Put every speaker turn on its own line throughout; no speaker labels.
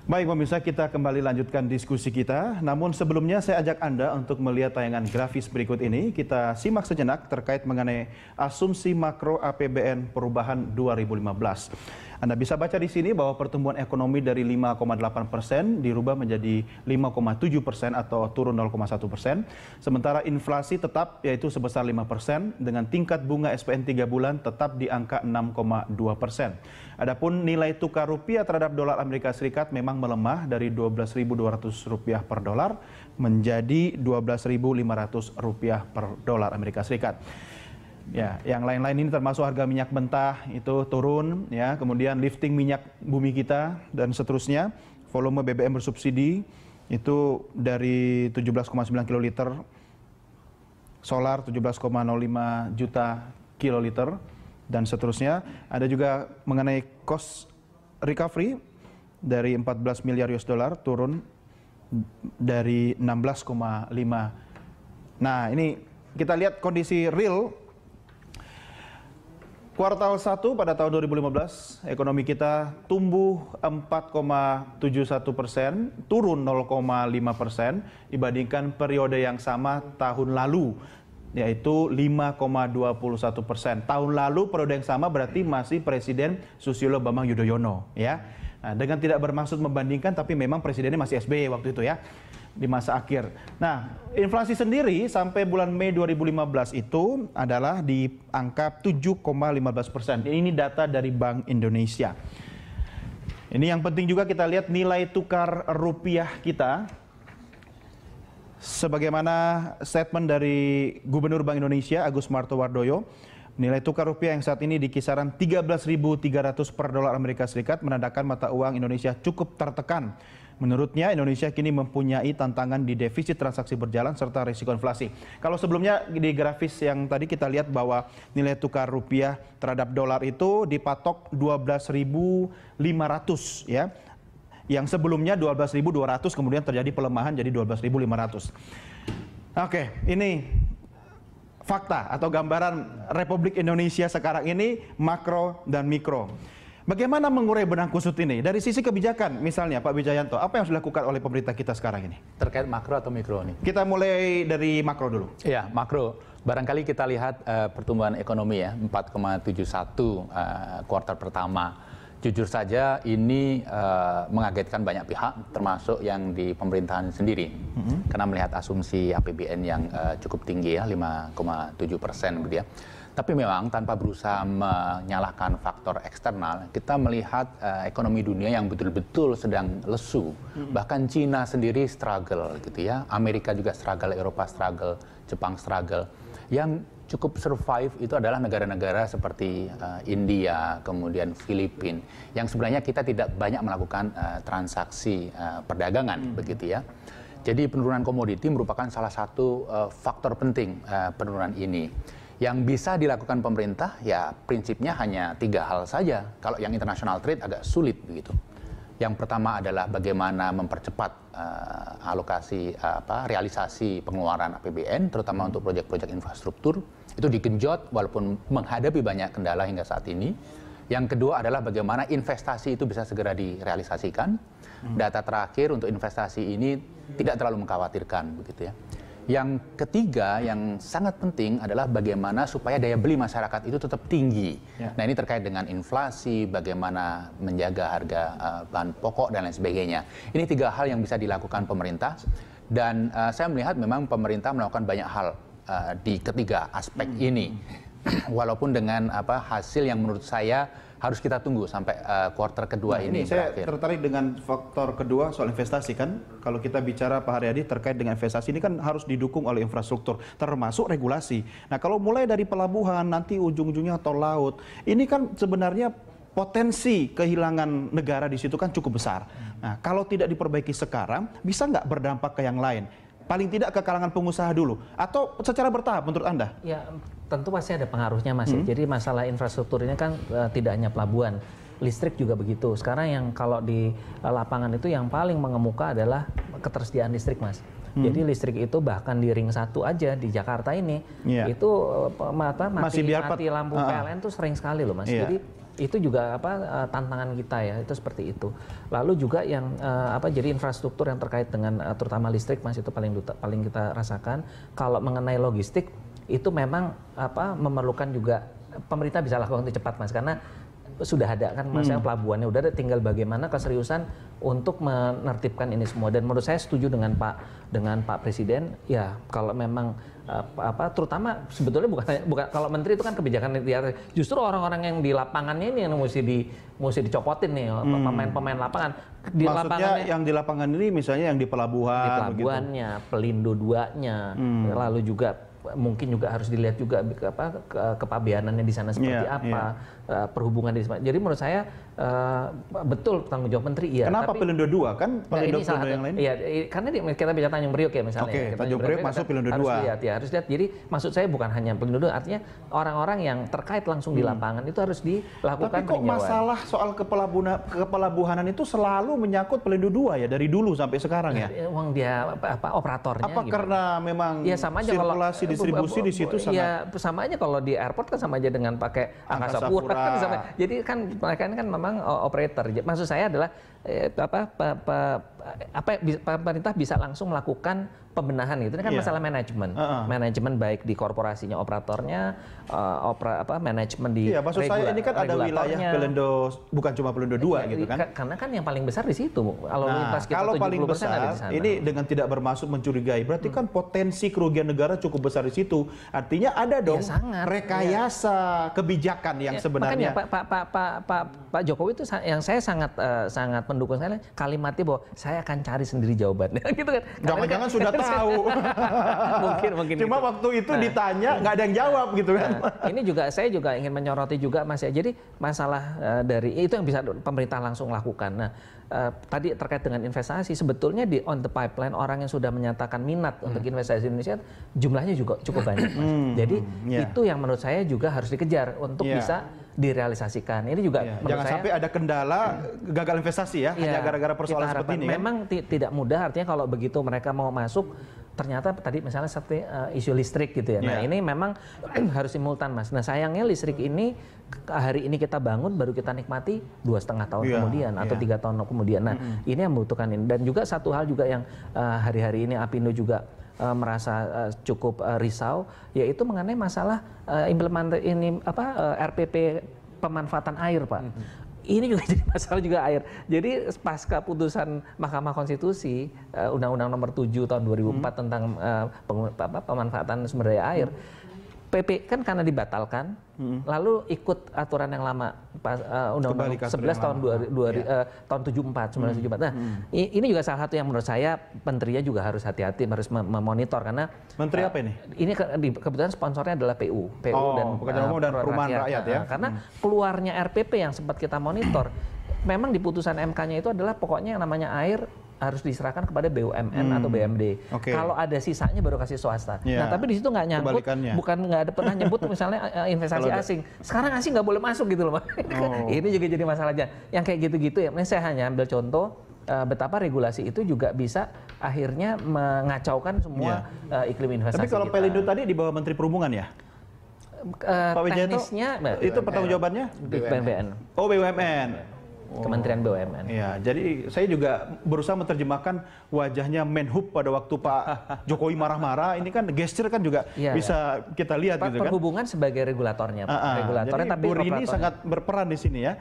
Baik pemirsa, kita kembali lanjutkan diskusi kita. Namun sebelumnya saya ajak Anda untuk melihat tayangan grafis berikut ini. Kita simak sejenak terkait mengenai asumsi makro APBN perubahan 2015. Anda bisa baca di sini bahwa pertumbuhan ekonomi dari 5,8% dirubah menjadi 5,7% atau turun 0,1%. Sementara inflasi tetap yaitu sebesar 5% dengan tingkat bunga SPN 3 bulan tetap di angka 6,2%. Adapun nilai tukar rupiah terhadap dolar Amerika Serikat memang melemah dari Rp12.200 per dolar menjadi Rp12.500 per dolar Amerika Serikat. Ya, yang lain-lain ini termasuk harga minyak mentah itu turun, ya, kemudian lifting minyak bumi kita dan seterusnya. Volume BBM bersubsidi itu dari 17,9 kiloliter, solar 17,05 juta kiloliter dan seterusnya. Ada juga mengenai cost recovery dari 14 miliar US dollar turun dari 16,5. Nah, ini kita lihat kondisi real kuartal 1 pada tahun 2015, ekonomi kita tumbuh 4,71%, turun 0,5% dibandingkan periode yang sama tahun lalu, yaitu 5,21%. Tahun lalu periode yang sama berarti masih Presiden Susilo Bambang Yudhoyono, ya. Nah, dengan tidak bermaksud membandingkan, tapi memang presidennya masih SBY waktu itu, ya, di masa akhir. Nah, inflasi sendiri sampai bulan Mei 2015 itu adalah di angka 7,15%. Ini data dari Bank Indonesia. Ini yang penting juga kita lihat nilai tukar rupiah kita. Sebagaimana statement dari Gubernur Bank Indonesia Agus Martowardoyo, nilai tukar rupiah yang saat ini di kisaran 13.300 per dolar Amerika Serikat menandakan mata uang Indonesia cukup tertekan. Menurutnya, Indonesia kini mempunyai tantangan di defisit transaksi berjalan serta risiko inflasi. Kalau sebelumnya di grafis yang tadi kita lihat bahwa nilai tukar rupiah terhadap dolar itu dipatok 12.500, ya. Yang sebelumnya 12.200 kemudian terjadi pelemahan jadi 12.500. Oke, ini fakta atau gambaran Republik Indonesia sekarang ini makro dan mikro. Bagaimana mengurai benang kusut ini? Dari sisi kebijakan misalnya Pak Wijayanto, apa yang harus dilakukan oleh pemerintah kita sekarang ini?
Terkait makro atau mikro nih?
Kita mulai dari makro dulu.
Iya, makro. Barangkali kita lihat pertumbuhan ekonomi ya, 4,71 kuartal pertama. Jujur saja ini mengagetkan banyak pihak, termasuk yang di pemerintahan sendiri. Karena melihat asumsi APBN yang cukup tinggi ya, 5,7% begitu ya. Tapi memang tanpa berusaha menyalahkan faktor eksternal, kita melihat ekonomi dunia yang betul-betul sedang lesu. Bahkan Cina sendiri struggle gitu ya, Amerika juga struggle, Eropa struggle, Jepang struggle. Yang cukup survive itu adalah negara-negara seperti India, kemudian Filipina, yang sebenarnya kita tidak banyak melakukan transaksi perdagangan begitu ya. Jadi penurunan komoditi merupakan salah satu faktor penting penurunan ini. Yang bisa dilakukan pemerintah ya prinsipnya hanya 3 hal saja. Kalau yang international trade agak sulit begitu. Yang pertama adalah bagaimana mempercepat realisasi pengeluaran APBN, terutama untuk proyek-proyek infrastruktur. Itu digenjot walaupun menghadapi banyak kendala hingga saat ini. Yang kedua adalah bagaimana investasi itu bisa segera direalisasikan. Data terakhir untuk investasi ini tidak terlalu mengkhawatirkan begitu ya. Yang ketiga yang sangat penting adalah bagaimana supaya daya beli masyarakat itu tetap tinggi. Ya. Nah, ini terkait dengan inflasi, bagaimana menjaga harga bahan pokok dan lain sebagainya. Ini 3 hal yang bisa dilakukan pemerintah dan saya melihat memang pemerintah melakukan banyak hal di ketiga aspek ini. Walaupun dengan hasil yang menurut saya harus kita tunggu sampai kuartal kedua ini
saya
berakhir.
tertarik dengan faktor kedua soal investasi kan. Kalau kita bicara Pak Haryadi terkait dengan investasi ini kan harus didukung oleh infrastruktur termasuk regulasi. Nah, kalau mulai dari pelabuhan nanti ujung-ujungnya tol laut, ini kan sebenarnya potensi kehilangan negara di situ kan cukup besar. Nah, kalau tidak diperbaiki sekarang bisa nggak berdampak ke yang lain? paling tidak ke kalangan pengusaha dulu, atau secara bertahap menurut Anda?
Ya, tentu pasti ada pengaruhnya Mas. Jadi masalah infrastruktur ini kan tidak hanya pelabuhan, listrik juga begitu. Sekarang yang kalau di lapangan itu yang paling mengemuka adalah ketersediaan listrik Mas. Jadi listrik itu bahkan di ring 1 aja di Jakarta ini itu mati lampu PLN itu sering sekali loh Mas. Jadi itu juga tantangan kita ya, itu seperti itu. Lalu juga yang jadi infrastruktur yang terkait dengan terutama listrik Mas, itu paling kita rasakan. Kalau mengenai logistik itu memang memerlukan juga pemerintah bisa lakukan itu cepat Mas, karena sudah ada kan Mas, pelabuhannya udah ada, tinggal bagaimana keseriusan untuk menertibkan ini semua. Dan menurut saya setuju dengan Pak Presiden ya, kalau memang terutama sebetulnya bukan kalau menteri itu kan kebijakan dia, justru orang-orang yang di lapangannya ini yang mesti dicopotin nih, pemain-pemain lapangan.
Maksudnya yang di lapangan ini misalnya yang di pelabuhannya,
Pelindo 2-nya, lalu juga mungkin juga harus dilihat juga kepabeanannya di sana seperti perhubungan di sana. Jadi menurut saya betul tanggung jawab menteri iya.
Kenapa Pelindo 2 kan Pelindo yang lain?
Iya, karena kita bicara Tanjung Priok ya misalnya.
Oke, Tanjung Priok masuk Pelindo 2.
Harus lihat. Jadi maksud saya bukan hanya Pelindo 2, artinya orang-orang yang terkait langsung di lapangan itu harus dilakukan
peninjauan. Tapi kok masalah soal kepelabuhanan itu selalu menyangkut Pelindo 2 ya, dari dulu sampai sekarang ya?
Uang dia operatornya.
Apa gimana? Karena memang
sama aja
sirkulasi distribusi di situ sangat.
Ya sama aja kalau di airport kan sama aja dengan pakai Angkasa Pura. Jadi kan mereka ini kan memang operator. Maksud saya adalah pemerintah bisa langsung melakukan pembenahan itu. Ini kan masalah manajemen. Manajemen baik di korporasinya, operatornya, manajemen di
maksud saya ini kan ada wilayah Pelindo, bukan cuma Pelindo 2 gitu kan.
Karena kan yang paling besar di situ.
Kalau paling besar ini dengan tidak bermaksud mencurigai, berarti kan potensi kerugian negara cukup besar di situ. Artinya ada dong rekayasa kebijakan yang sebenarnya.
Makanya Pak Jokowi itu yang saya sangat mendukung sekali kalimatnya bahwa saya akan cari sendiri jawabannya gitu kan.
Jangan-jangan sudah tahu.
mungkin
cuma
gitu.
Waktu itu ditanya nggak ada yang jawab gitu kan.
Ini juga saya juga ingin menyoroti juga Mas ya. Jadi masalah dari itu yang bisa pemerintah langsung lakukan. Nah, tadi terkait dengan investasi, sebetulnya di on the pipeline orang yang sudah menyatakan minat untuk investasi di Indonesia jumlahnya juga cukup banyak Mas. Jadi itu yang menurut saya juga harus dikejar untuk bisa direalisasikan. Ini juga
jangan sampai ada kendala gagal investasi ya, hanya gara-gara persoalan seperti ini.
Memang tidak mudah, artinya kalau begitu mereka mau masuk ternyata tadi misalnya seperti isu listrik gitu ya. Nah, ini memang harus simultan Mas. Nah, sayangnya listrik ini hari ini kita bangun baru kita nikmati 2,5 tahun kemudian atau 3 tahun kemudian. Nah, ini yang membutuhkan ini. Dan juga satu hal juga yang hari-hari ini Apindo juga merasa cukup risau, yaitu mengenai masalah RPP pemanfaatan air Pak. Ini juga jadi masalah juga air. Jadi pasca putusan Mahkamah Konstitusi Undang-Undang Nomor 7 Tahun 2004 tentang pemanfaatan sumber daya air, PP kan karena dibatalkan, lalu ikut aturan yang lama Undang-Undang 11 tahun 1974. Nah, ini juga salah satu yang menurut saya menterinya juga harus hati-hati, harus memonitor karena
menteri apa ini?
Ini kebetulan sponsornya adalah PU dan
Perumahan Rakyat ya.
Karena keluarnya RPP yang sempat kita monitor, memang di putusan MK-nya itu adalah pokoknya yang namanya air harus diserahkan kepada BUMN atau BMD. Kalau ada sisanya baru kasih swasta. Nah, tapi di situ nggak nyangkut, nggak ada pernah nyebut misalnya investasi asing. Sekarang asing nggak boleh masuk gitu loh, Pak. Ini juga jadi masalahnya. Yang kayak gitu-gitu ya. Ini saya hanya ambil contoh betapa regulasi itu juga bisa akhirnya mengacaukan semua iklim investasi.
Tapi kalau Pelindo tadi di bawah Menteri Perhubungan ya? Pak Wijayanto, itu pertanggungjawabannya?
BUMN.
Oh, BUMN.
Kementerian BUMN.
Ya, jadi saya juga berusaha menerjemahkan wajahnya Menhub pada waktu Pak Jokowi marah-marah. Ini kan gesture kan juga bisa kita lihat gitu kan.
Perhubungan sebagai regulatornya, regulatornya,
jadi
tapi
Bu Rini sangat berperan di sini ya.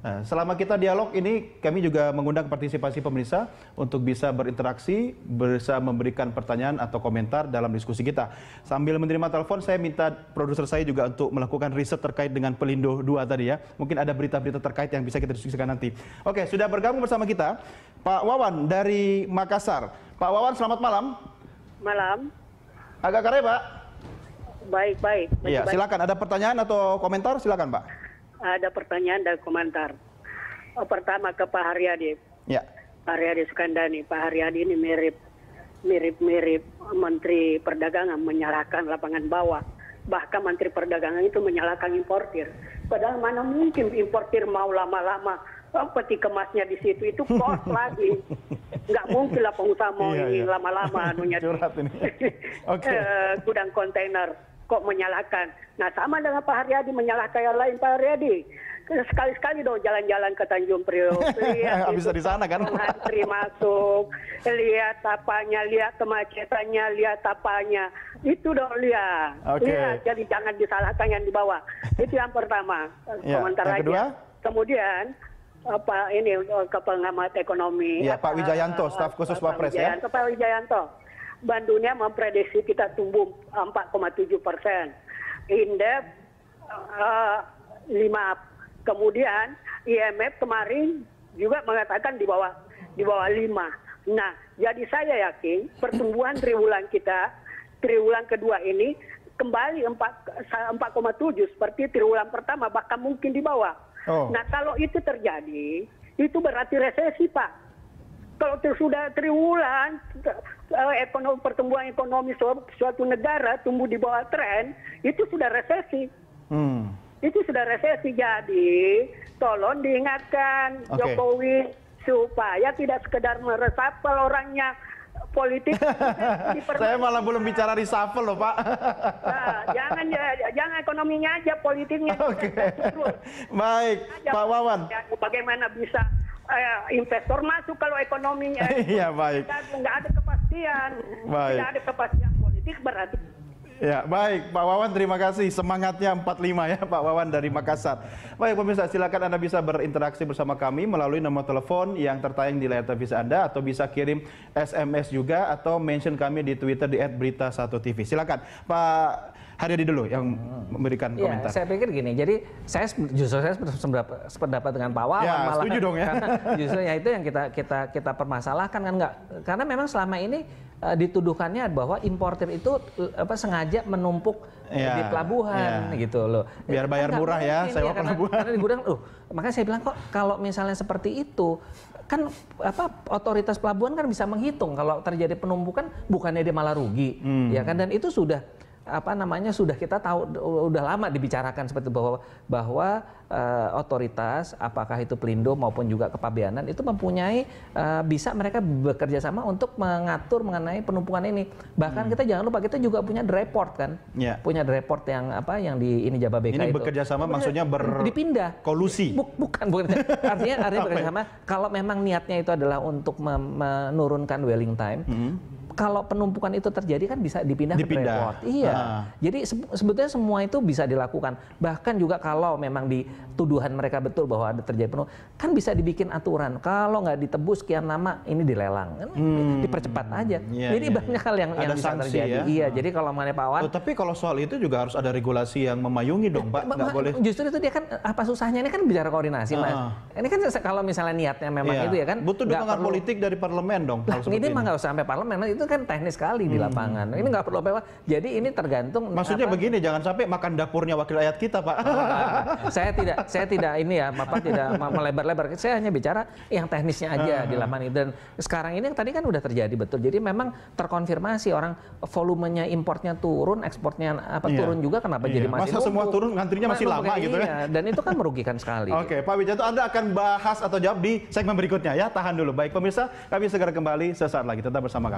Nah, selama kita dialog ini, kami juga mengundang partisipasi pemirsa untuk bisa berinteraksi, bisa memberikan pertanyaan atau komentar dalam diskusi kita. Sambil menerima telepon, saya minta produser saya juga untuk melakukan riset terkait dengan Pelindo 2 tadi ya. Mungkin ada berita-berita terkait yang bisa kita diskusikan nanti. Oke, sudah bergabung bersama kita Pak Wawan dari Makassar. Pak Wawan, selamat malam.
Malam.
Agak kare, Pak?
Baik.
Iya, silakan. Ada pertanyaan atau komentar? Silakan, Pak.
Ada pertanyaan dan komentar. Pertama ke Pak Haryadi.
Ya.
Pak Haryadi Sukandani. Pak Haryadi ini mirip mirip-mirip Menteri Perdagangan menyalahkan lapangan bawah. Bahkan Menteri Perdagangan itu menyalahkan importir. Padahal mana mungkin importir mau lama-lama peti kemasnya di situ itu kos lagi. Nggak mungkin lah pengusaha mau ini lama-lama
Curhat ini. Oke.
Gudang kontainer kok menyalahkan. Nah sama dengan Pak Haryadi menyalahkan yang lain. Pak Haryadi sekali-sekali dong jalan-jalan ke Tanjung Priok. Lihat
bisa di sana kan?
Antri masuk, lihat apanya, lihat kemacetannya, lihat apanya. Itu dong lihat.
Oke.
Lihat, jadi jangan disalahkan yang di bawah. Itu yang pertama.
Ya,
Komentar
yang
aja.
kedua?
Kemudian ini ke pengamat ekonomi.
Ya, Pak Wijayanto, staf khusus Wapres ya.
Pak Wijayanto. Bank Dunia memprediksi kita tumbuh 4,7%. Indef 5. Kemudian IMF kemarin juga mengatakan di bawah 5. Nah, jadi saya yakin pertumbuhan triwulan kita, triwulan kedua ini kembali 4,7 seperti triwulan pertama, bahkan mungkin di bawah.
Oh.
Nah, kalau itu terjadi, itu berarti resesi, Pak. Kalau sudah triwulan pertumbuhan ekonomi suatu negara tumbuh di bawah tren, itu sudah resesi. Itu sudah resesi. Jadi tolong diingatkan Jokowi supaya tidak sekedar meresapel orangnya politik.
Saya malah belum bicara reshuffle loh Pak.
Nah, jangan ekonominya aja, politiknya.
Oke. Baik, Pak Wawan.
Bagaimana bisa investor masuk kalau ekonominya?
Iya, baik.
Nggak ada kepastian.
Baik.
Tidak ada kepastian politik berarti.
Ya, baik Pak Wawan, terima kasih semangatnya 45 ya Pak Wawan dari Makassar. Baik pemirsa, silakan Anda bisa berinteraksi bersama kami melalui nomor telepon yang tertayang di layar televisi Anda, atau bisa kirim SMS juga, atau mention kami di Twitter di @berita1tv. Silakan Pak Haryadi dulu yang memberikan komentar.
Saya pikir gini, jadi saya sependapat dengan Pak Wawan.
Ya, setuju dong ya.
Justru ya itu yang kita permasalahkan kan, nggak, karena memang selama ini dituduhkannya bahwa importir itu sengaja menumpuk di pelabuhan gitu loh.
Biar bayar murah ya, sewa pelabuhan.
Karena di gudang, makanya saya bilang kok kalau misalnya seperti itu kan otoritas pelabuhan kan bisa menghitung kalau terjadi penumpukan, bukannya dia malah rugi, ya kan, dan itu sudah sudah kita tahu, udah lama dibicarakan seperti bahwa otoritas, apakah itu Pelindo maupun juga Kepabeanan, itu mempunyai bisa mereka bekerja sama untuk mengatur mengenai penumpukan ini. Bahkan kita jangan lupa, kita juga punya report kan, punya report yang di Jababeka
ini
itu.
Bekerja sama maksudnya
dipindah.
Kolusi.
Bukan. Artinya bekerja sama. Kalau memang niatnya itu adalah untuk menurunkan dwelling time. Kalau penumpukan itu terjadi kan bisa dipindah ke report. Iya. Jadi sebetulnya semua itu bisa dilakukan. Bahkan juga kalau memang di tuduhan mereka betul bahwa ada terjadi penumpukan, kan bisa dibikin aturan. Kalau nggak ditebus sekian lama, ini dilelang. Dipercepat aja. Jadi banyak hal yang bisa terjadi. Ya? Iya. Jadi kalau mengenai Pak Wawan.
Tapi kalau soal itu juga harus ada regulasi yang memayungi dong, Pak. Nggak boleh.
Justru itu dia kan, apa susahnya ini kan bicara koordinasi, Mas. Ini kan kalau misalnya niatnya memang itu ya kan.
Butuh dukungan politik dari parlemen dong.
Ini mah nggak usah sampai parlemen. Itu kan teknis sekali di lapangan. Ini nggak perlu apa-apa. Jadi ini tergantung.
Maksudnya begini, jangan sampai makan dapurnya wakil rakyat kita, Pak.
Saya tidak ini ya, Bapak tidak melebar-lebar. Saya hanya bicara yang teknisnya aja di lapangan itu. Dan sekarang ini tadi kan udah terjadi betul. Jadi memang terkonfirmasi orang volumenya importnya turun, ekspornya turun juga. Kenapa jadi masih
masa semua turun, ngantrinya masih lama gitu ya?
Dan itu kan merugikan sekali.
Oke, Pak Wijayanto, Anda akan bahas atau jawab di segmen berikutnya ya. Tahan dulu. Baik pemirsa, kami segera kembali sesaat lagi. Tetap bersama kami.